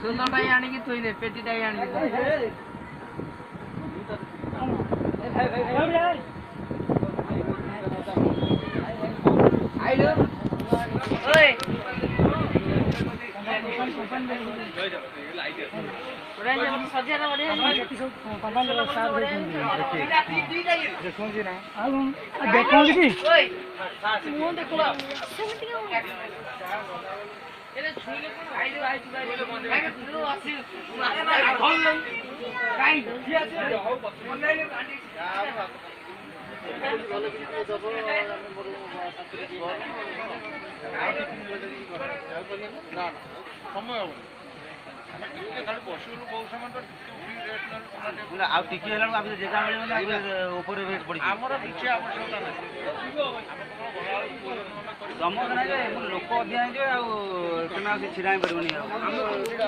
सुनटाई आणिकी थोइले पेटीटाई आणिकी आइलो ओए बढिया सजिया ना बढिया पापन साथ देखो जी ना देखो जी ओए मुंह देखो एले छुइले कोन आइलो आइछु काई लो आसी भल काई किया छ अनलाइन गाडी लोक अधिक छाई पार